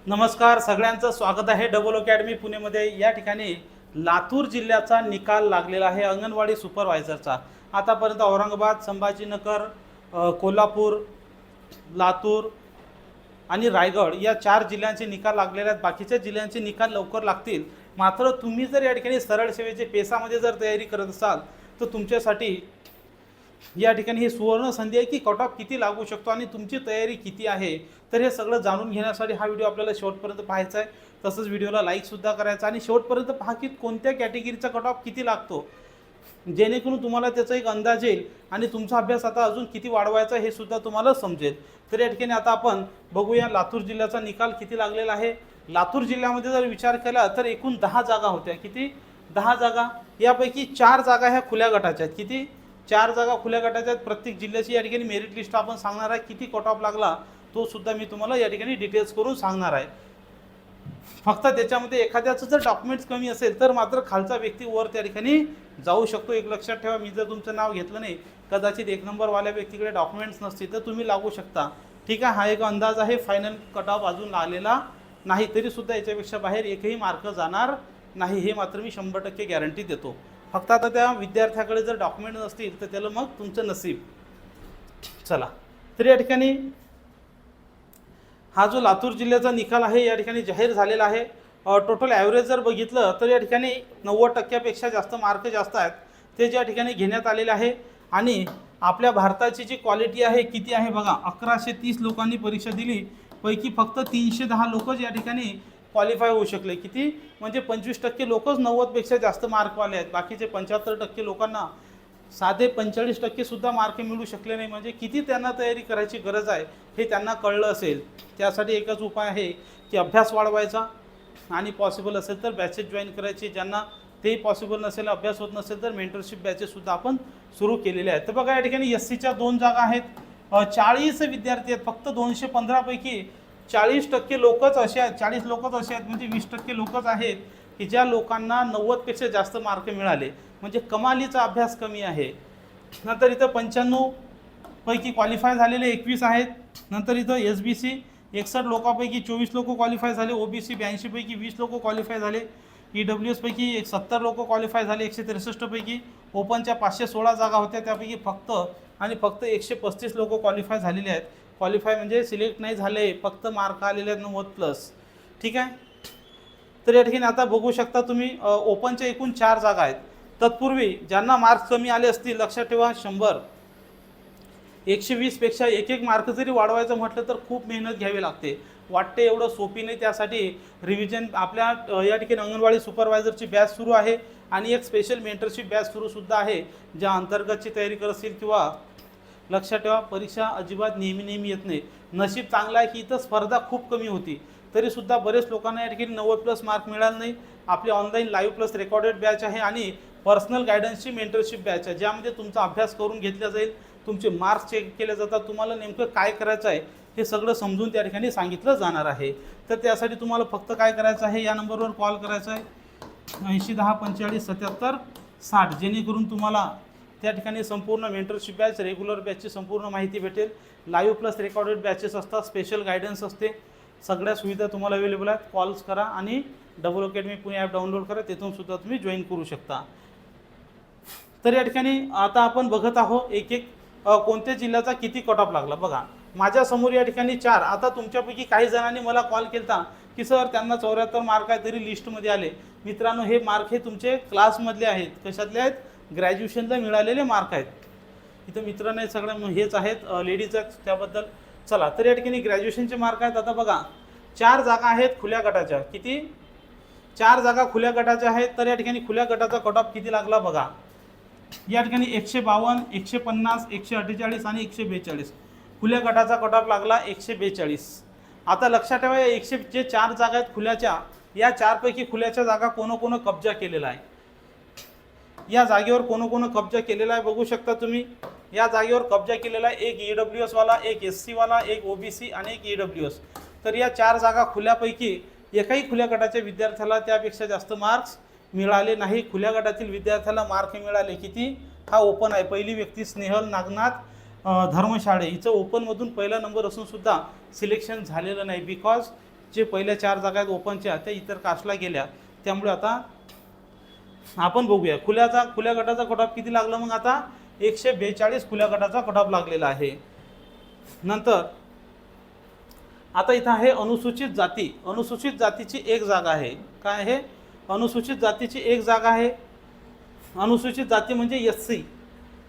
नमस्कार, सगळ्यांचं स्वागत आहे डबल अकॅडमी पुणेमध्ये। या ठिकाणी लातूर जिल्ह्याचा निकाल लागलेला आहे अंगणवाडी सुपरवायझरचा। आतापर्यंत औरंगाबाद, संभाजीनगर, कोल्हापूर, लातूर आणि रायगड या 4 जिल्ह्यांचे निकाल लागलेले आहेत। बाकीच्या जिल्ह्यांचे निकाल लवकर लागतील। मात्र तुम्ही जर या ठिकाणी सरळ सेवेचे पेसामध्ये जर तयारी करत असाल तर तुमच्यासाठी या ठिकाणी ही सुवर्ण संधी आहे की कट ऑफ किती लागू शकतो आणि तुमची तयारी किती आहे। तर हे सगळं जाणून घेण्यासाठी हा व्हिडिओ आपल्याला शेवटपर्यंत पाहायचा आहे। तसंच व्हिडिओला लाईक सुद्धा करायचा आणि शेवटपर्यंत पहा की कोणत्या कॅटेगरीचा कट ऑफ किती लागतो, जेणेकरून तुम्हाला त्याचा एक अंदाज येईल आणि तुमचा अभ्यास आता अजून किती वाढवायचा हे सुद्धा तुम्हाला समजेल। तर या ठिकाणी आता आपण बघूया लातूर जिल्ह्याचा निकाल किती लागलेला आहे। लातूर जिल्ह्यामध्ये जर विचार केला तर एकूण 10 जागा होत्या। किती? 10 जागा। यापैकी 4 जागा ह्या खुल्या गटाच्या आहेत। किती? 4 जागा खुल्या गटाच्या आहेत। प्रत्येक जिल्ह्याची या ठिकाणी मेरिट लिस्ट आपण सांगणार आहे। किती कट ऑफ लागला तो सुद्धा मी तुम्हाला या ठिकाणी डिटेल्स करून सांगणार आहे। फक्त त्याच्यामध्ये एखाद्याचं जर डॉक्युमेंट्स कमी असेल तर मात्र खालचा व्यक्ती वर त्या ठिकाणी जाऊ शकतो। एक लक्षात ठेवा, मी जर तुमचं नाव घेतलं नाही, कदाचित 1 नंबरवाल्या व्यक्तीकडे डॉक्युमेंट्स नसतील तर तुम्ही लागू शकता। ठीक आहे, हा एक अंदाज आहे। फायनल कट ऑफ अजून आलेला नाही, तरी सुद्धा याच्यापेक्षा बाहेर एकही मार्क जाणार नाही, हे मात्र मी 100% गॅरंटी देतो। फक्त आता त्या विद्यार्थ्याकडे जर डॉक्युमेंट नसतील तर त्याला मग तुमचं नसीब। चला, तर या ठिकाणी हा जो लातूर जिल्ह्याचा निकाल आहे या ठिकाणी जाहीर झालेला आहे। टोटल ॲव्हरेज जर बघितलं तर या ठिकाणी 90%पेक्षा जास्त मार्क जास्त आहेत ते ज्या ठिकाणी घेण्यात आलेले आहे। आणि आपल्या भारताची जी क्वालिटी आहे किती आहे बघा, 1130 लोकांनी परीक्षा दिली, पैकी फक्त 310 लोकच या ठिकाणी क्वालिफाय होऊ शकले। किती? म्हणजे 25% लोकच 90पेक्षा जास्त मार्कवाले आहेत। बाकीचे 75% लोकांना साधे 45% सुद्धा मार्क मिळू शकले नाही। म्हणजे किती त्यांना तयारी करायची गरज आहे हे त्यांना कळलं असेल। त्यासाठी एकच उपाय आहे की अभ्यास वाढवायचा आणि पॉसिबल असेल तर बॅचेस जॉईन करायचे। ज्यांना तेही पॉसिबल नसेल, अभ्यास होत नसेल तर मेंटरशिप बॅचेससुद्धा आपण सुरू केलेले आहेत। तर बघा, या ठिकाणी SCच्या 2 जागा आहेत। 40 विद्यार्थी आहेत। फक्त 215 पैकी 40% लोकच असे आहेत, 40 लोकच असे आहेत, म्हणजे 20% लोकच आहेत की ज्या लोकांना 90पेक्षा जास्त मार्क मिळाले। म्हणजे कमालीचा अभ्यास कमी आहे। नंतर इथं 95 पैकी क्वालिफाय झालेले 21 आहेत। नंतर इथं SBC 61 लोकांपैकी 24 लोक क्वालिफाय झाले। OBC 82 पैकी 20 लोक क्वालिफाय झाले। EWS पैकी 70 लोक क्वालिफाय झाले 163 पैकी। ओपनच्या 516 जागा होत्या, त्यापैकी फक्त 135 लोक क्वालिफाय झालेले आहेत। क्वालिफाय म्हणजे सिलेक्ट नाही झाले, फक्त मार्क आलेले आहेत 90+। ठीक आहे, तर या ठिकाणी आता बघू शकता तुम्ही ओपनच्या एकूण 4 जागा आहेत। तत्पूर्वी ज्यांना मार्क्स कमी आले असतील, लक्षात ठेवा 100 120 पेक्षा एक मार्क जरी वाढवायचं म्हटलं तर खूप मेहनत घ्यावी लागते। वाटते एवढं सोपी नाही। त्यासाठी रिव्हिजन आपल्या या ठिकाणी अंगणवाडी सुपरवायझरची बॅच सुरू आहे आणि एक स्पेशल मेंटरशिप बॅच सुद्धा आहे, ज्या अंतर्गतची तयारी करत असेल किंवा लक्षात ठेवा, परीक्षा अजिबात नेहमी येत नाही। नशीब चांगलं आहे की इथं स्पर्धा खूप कमी होती, तरीसुद्धा बरेच लोकांना या ठिकाणी 90+ मार्क मिळाले नाही। आपली online live plus recorded batch आहे आणि पर्सनल गायडन्सची मेंटरशिप बॅच आहे, ज्यामध्ये तुमचा अभ्यास करून घेतला जाईल, तुमचे मार्क्स चेक केले जातात, तुम्हाला नेमकं काय करायचं आहे हे सगळं समजून त्या ठिकाणी सांगितलं जाणार आहे। तर त्यासाठी तुम्हाला फक्त काय करायचं आहे, या नंबरवर कॉल करायचा आहे 80 10 45 77 60, जेणेकरून तुम्हाला त्या ठिकाणी संपूर्ण मेंटरशिप बॅच, रेग्युलर बॅचची संपूर्ण माहिती भेटेल। लाईव्ह प्लस रेकॉर्डेड बॅचेस असतात, स्पेशल गायडन्स असते, सगळ्या सुविधा तुम्हाला अवेलेबल आहेत। कॉल्स करा आणि double academy Pune app download करा, तिथून सुद्धा तुम्ही जॉईन करू शकता। तर या ठिकाणी आता आपण बघत आहोत एक कोणत्या जिल्ह्याचा किती कट ऑफ लागला। बघा, माझ्यासमोर या ठिकाणी 4। आता तुमच्यापैकी काही जणांनी मला कॉल केला की सर त्यांना 74 मार्क आहे तरी लिस्टमध्ये आले। मित्रांनो, हे मार्क हे तुमचे क्लासमधले आहेत। कशातले आहेत? ग्रॅज्युएशनला मिळालेले मार्क आहेत। इथं मित्र नाही, सगळे हेच आहेत, लेडीज आहेत, त्याबद्दल चला। तर या ठिकाणी ग्रॅज्युएशनचे मार्क आहेत। आता बघा, 4 जागा आहेत खुल्या गटाच्या। किती? 4 जागा खुल्या गटाच्या आहेत। तर या ठिकाणी खुल्या गटाचा कट ऑफ किती लागला बघा, या ठिकाणी 152 150 148 आणि 142 खुल्या गटाचा कट ऑफ लागला 142। आता लक्षात ठेवा, या 100 जे 4 जागा आहेत खुल्याच्या, या 4 पैकी खुल्याच्या जागा कोण कब्जा केलेला आहे। या जागेवर कोण कब्जा केलेला आहे बघू शकता तुम्ही। या जागेवर कब्जा केलेला आहे एक EWS वाला, एक SC वाला, एक OBC आणि एक EWS। तर या 4 जागा खुल्यापैकी एकाही खुल्या गटाच्या विद्यार्थ्याला त्यापेक्षा जास्त मार्क्स मिळाले नाही। खुल्या गटातील विद्यार्थ्याला मार्क मिळाले किती? हा ओपन आहे। पहिली व्यक्ती स्नेहल नागनाथ धर्मशाळे, हिचं ओपनमधून पहिला नंबर असून सुद्धा सिलेक्शन झालेलं नाही, बिकॉज जे पहिल्या 4 जागा आहेत ओपनच्या त्या इतर कास्टला गेल्या, त्यामुळे आता आपण बघूया खुल्या गटाचा कट ऑफ किती लागला. मग आता 142 खुल्या गटाचा कट ऑफ लागलेला आहे. नंतर आता इथं आहे अनुसूचित जाती. अनुसूचित जातीची एक जागा आहे. काय आहे? अनुसूचित जातीची एक जागा आहे. अनुसूचित जाती म्हणजे SC.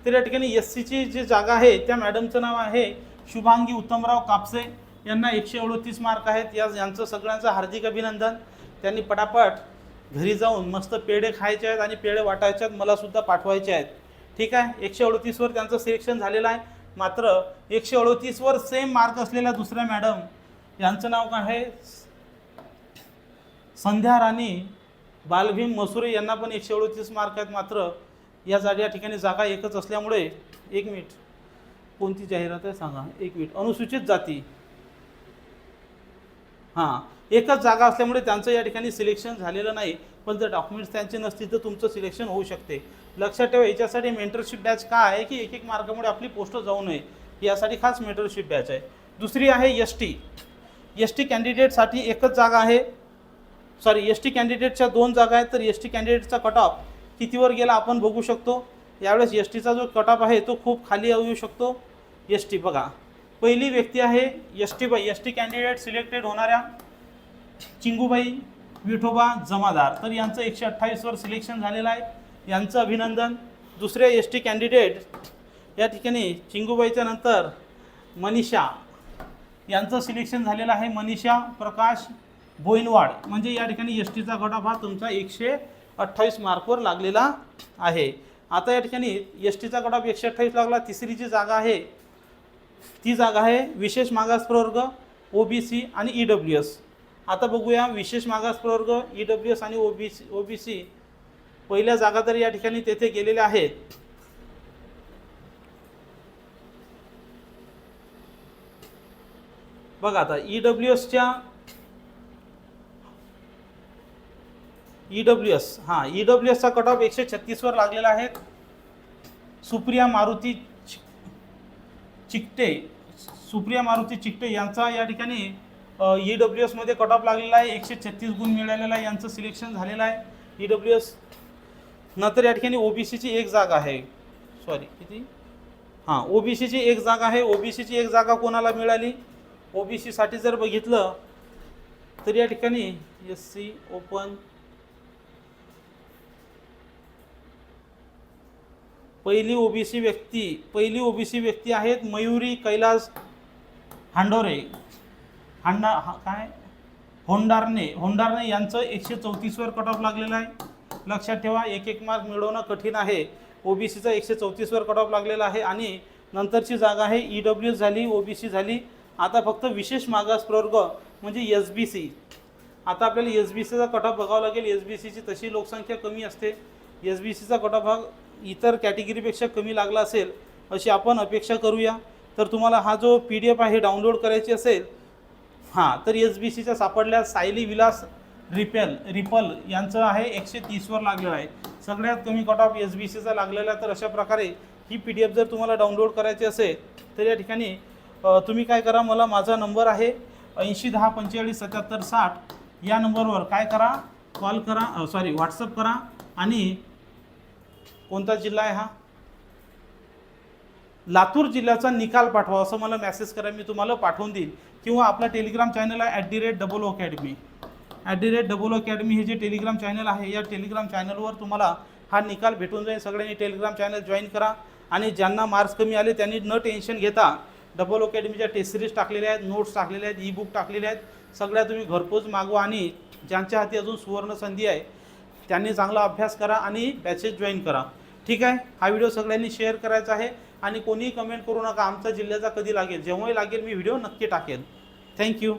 तर या ठिकाणी SCची जी जागा आहे त्या मॅडमचं नाव आहे शुभांगी उत्तमराव कापसे. यांना 138 मार्क आहेत. यांचं सगळ्यांचं हार्दिक अभिनंदन. त्यांनी पटापट घरी जाऊन मस्त पेढे खायचे आहेत आणि पेढे वाटायचे आहेत, मला सुद्धा पाठवायचे आहेत. ठीक आहे. 138 वर त्यांचं सिलेक्शन झालेलं आहे. मात्र 138 वर सेम मार्क असलेल्या दुसऱ्या मॅडम, यांचं नाव काय आहे? संध्या राणी बालभीम मसुरे. यांना पण 138 मार्क आहेत. मात्र या ठिकाणी जागा एकच असल्यामुळे, एक मिनिट, कोणती जाहिरात आहे सांगा, एक मिनिट. अनुसूचित जाती, हां, एकच जागा असल्यामुळे त्यांचं या ठिकाणी सिलेक्शन झालेलं नाही. पण जर डॉक्युमेंट्स त्यांचे नसतील तर तुमचं सिलेक्शन होऊ शकते. लक्षात ठेवा, याच्यासाठी मेंटरशिप बॅच का आहे की एक मार्कामुळे आपली पोस्ट जाऊ नये, यासाठी खास मेंटरशिप बॅच आहे. दुसरी आहे ST कॅन्डिडेटसाठी एकच जागा आहे. ST कॅन्डिडेटच्या 2 जागा आहेत. तर ST कॅन्डिडेटचा कट ऑफ कितीवर गेला आपण बघू शकतो. यावेळेस STचा जो कट ऑफ आहे तो खूप खाली येऊ शकतो. ST बघा, पहिली व्यक्ती आहे ST कॅन्डिडेट सिलेक्टेड होणाऱ्या चिंगूबाई विठोबा जमादार. तर यांचं 128 वर सिलेक्शन झालेलं आहे. यांचं अभिनंदन. दुसऱ्या ST कॅन्डिडेट या ठिकाणी चिंगूबाईच्या नंतर मनीषा, यांचं सिलेक्शन झालेलं आहे. मनीषा प्रकाश बोईनवाड. म्हणजे या ठिकाणी STचा कट ऑफ हा तुमचा 128 मार्कवर लागलेला आहे. आता या ठिकाणी STचा कट ऑफ 128 लागला. तिसरी जी जागा आहे ती जागा आहे विशेष मागास प्रवर्ग OBC आणि EWS. आता बघूया विशेष मागास प्रवर्ग EWS आणि OBC पहिल्या जागा तर या ठिकाणी तेथे गेलेल्या आहेत. बघा आता EWSचा कट ऑफ 136 वर लागलेला आहे. सुप्रिया मारुती चिकटे यांचा या ठिकाणी EWS मध्ये कट ऑफ लागलेला आहे. 136 गुण मिळालेला आहे. यांचं सिलेक्शन झालेलं आहे EWS. नंतर या ठिकाणी OBCची एक जागा आहे. OBCची एक जागा आहे. OBCची एक जागा कोणाला मिळाली? OBC साठी जर बघितलं तर या ठिकाणी SC ओपन पहिली OBC व्यक्ती आहेत मयुरी कैलास होंडारणे यांचं 134 वर कट ऑफ लागलेलं आहे. लक्षात ठेवा, एक मार्क मिळवणं कठीण आहे. OBCचा 134 वर कट ऑफ लागलेला आहे. आणि नंतरची जागा आहे EWS झाली, OBC झाली. आता फक्त विशेष मागास प्रवर्ग म्हणजे SBC. आता आपल्याला SBCचा कट ऑफ बघावं लागेल. SBCची तशी लोकसंख्या कमी असते. SBCचा कट ऑफ हा इतर कॅटेगरीपेक्षा कमी लागला असेल अशी आपण अपेक्षा करूया. तर तुम्हाला हा जो PDF आहे डाउनलोड करायची असेल, तर SBCच्या सापडल्या सायली विलास रिपल यांचं आहे 130 वर लागलेलं आहे. सगळ्यात कमी कट ऑफ SBCचा लागलेला आहे. तर अशा प्रकारे ही PDF जर तुम्हाला डाउनलोड करायची असेल तर या ठिकाणी तुम्ही काय करा, मला माझा नंबर आहे 80 10 45 77 60 या नंबरवर काय करा, कॉल करा, व्हॉट्सअप करा. आणि कोणता जिल्हा आहे हा? लातूर जिल्ह्याचा निकाल पाठवा असं मला मेसेज करा, मी तुम्हाला पाठवून देईल. किंवा आपला टेलिग्राम चॅनल आहे @OOAcademy. @OOAcademy हे जे टेलिग्राम चॅनल आहे, या टेलिग्राम चॅनलवर तुम्हाला हा निकाल भेटून जाईल. सगळ्यांनी टेलिग्राम चॅनल जॉईन करा. आणि ज्यांना मार्क्स कमी आले त्यांनी न टेन्शन घेता OOAcademyच्या टेस्ट सिरीज टाकलेल्या आहेत, नोट्स टाकलेले आहेत, ई-बुक टाकलेले आहेत. सगळ्या तुम्ही घरपोच मागवा. आणि ज्यांच्या हाती अजून सुवर्ण संधी आहे त्यांनी चांगला अभ्यास करा आणि बॅचेस जॉईन करा. ठीक आहे. हा व्हिडिओ सगळ्यांनी शेअर करायचा आहे. आणि कोणीही कमेंट करू नका आमचा जिल्ह्याचा कधी लागेल. जेव्हाही लागेल मी व्हिडिओ नक्की टाकेल. थँक्यू.